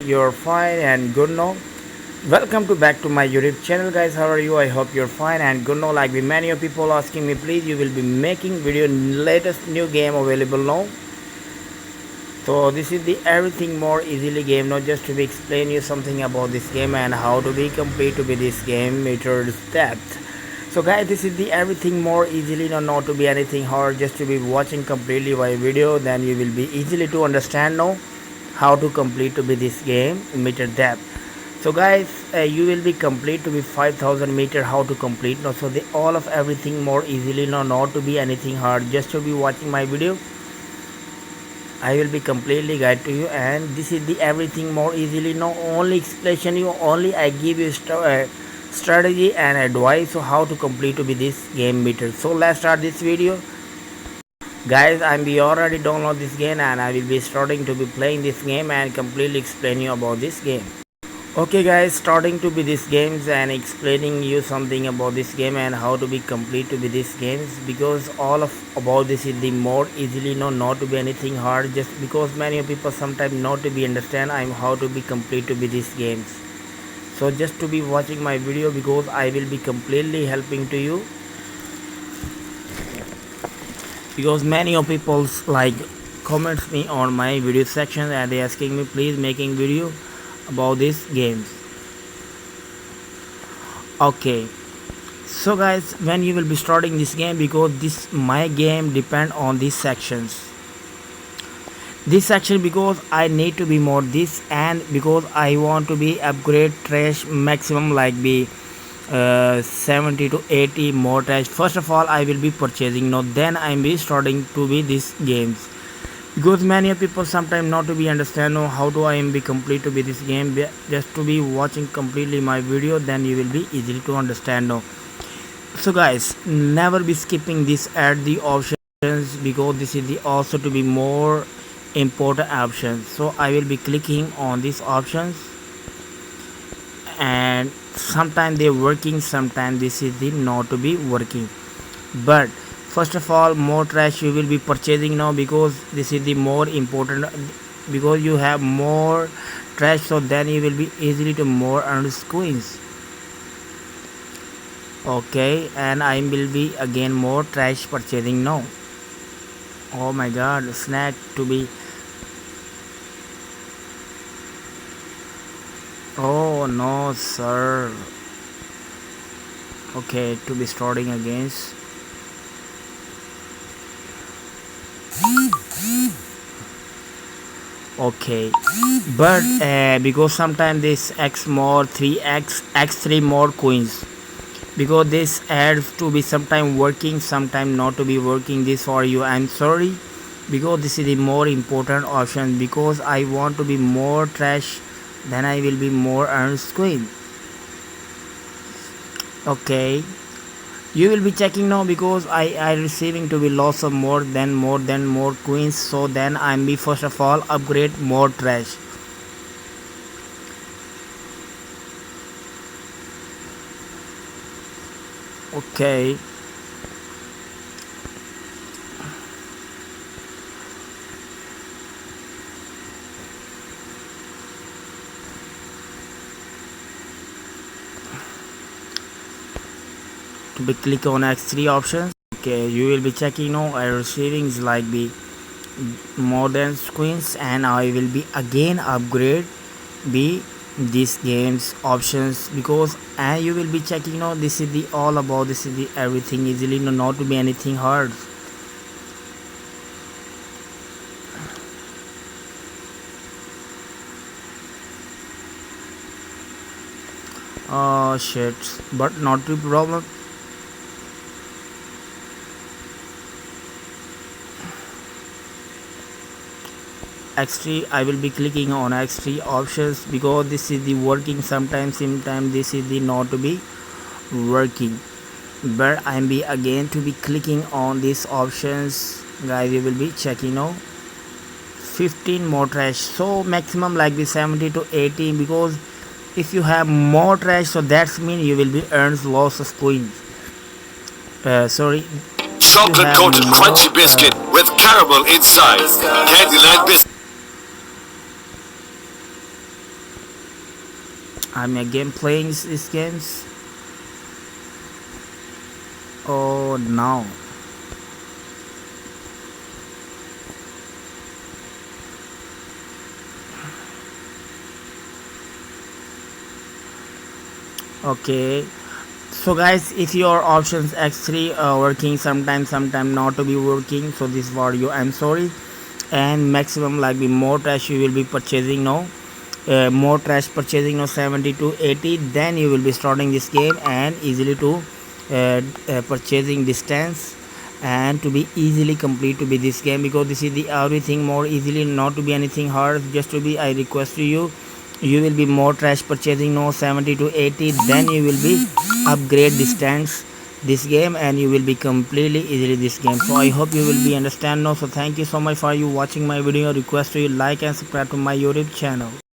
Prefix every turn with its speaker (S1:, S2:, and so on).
S1: you're fine and good now. Welcome to back to my YouTube channel, guys. How are you? I hope you're fine and good now. Like many of people asking me, please, you will be making video latest new game available now. So this is the everything more easily game now, just to be explain you something about this game and how to be complete to be this game metered depth. So guys, this is the everything more easily now, not to be anything hard, just to be watching completely my video, then you will be easily to understand now how to complete to be this game meter depth. So guys, you will be complete to be 5000 meter how to complete now. So the all of everything more easily now, not to be anything hard, just to be watching my video. I will be completely guide to you, and this is the everything more easily now, only explanation you, only I give you strategy and advice so how to complete to be this game meter. So let's start this video, guys. I'm be already download this game and I will be starting to be playing this game and completely explain you about this game. Okay guys, starting to be these games and explaining you something about this game and how to be complete to be these games, because all of about this is the more easily no, not to be anything hard, just because many people sometimes not to be understand I'm how to be complete to be these games. So just to be watching my video, because I will be completely helping to you, because many of people like comments me on my video section and they asking me, please making video about these games. Okay, so guys, when you will be starting this game, because this my game depend on these sections, this section, because I need to be more this, and because I want to be upgrade trash maximum like be 70 to 80 more trash. First of all I will be purchasing now, then I will be starting to be these games, because many people sometimes not to be understand how to I am be complete to be this game. Just to be watching completely my video, then you will be easily to understand now. So guys, never be skipping this at the options, because this is the also to be more important options. So I will be clicking on these options, and sometimes they working, sometimes this is the not to be working. But first of all, more trash you will be purchasing now, because this is the more important, because you have more trash, so then you will be easily to more earn coins. Okay, and I will be again more trash purchasing now. Oh my god, snack to be, oh no sir. Okay, to be starting against. Okay, but because sometimes this x more 3x x3 more coins, because this adds to be sometime working, sometime not to be working. This for you, I'm sorry, because this is the more important option, because I want to be more trash, then I will be more earns coin. Okay, you will be checking now, because I receiving to be lots of more coins, so then I'm be first of all upgrade more trash. Okay, to be click on x3 options. Okay, you will be checking now I receiving is like be more than screens, and I will be again upgrade be these games options, because and you will be checking now this is the all about, this is the everything easily no, not to be anything hard. Oh shit, but not the problem. x3 I will be clicking on x3 options, because this is the working, sometimes this is the not to be working. But I'm be again to be clicking on these options, guys. We will be checking now 15 more trash, so maximum like the 70 to 80, because if you have more trash, so that's mean you will be earns lots of coins. Sorry,
S2: chocolate coated crunchy biscuit with caramel inside. Candyland biscuit.
S1: I'm again playing these games. Oh no. Okay, so guys, if your options x3 working sometime not to be working, so this for you, I'm sorry. And maximum like the more trash you will be purchasing now, more trash purchasing now 70 to 80, then you will be starting this game and easily to purchasing distance and to be easily complete to be this game, because this is the everything more easily, not to be anything hard, just to be, I request to you, you will be more trash purchasing now 70 to 80, then you will be upgrade distance this game and you will be completely easily this game. So I hope you will be understand now. So thank you so much for you watching my video. Request to you like and subscribe to my YouTube channel.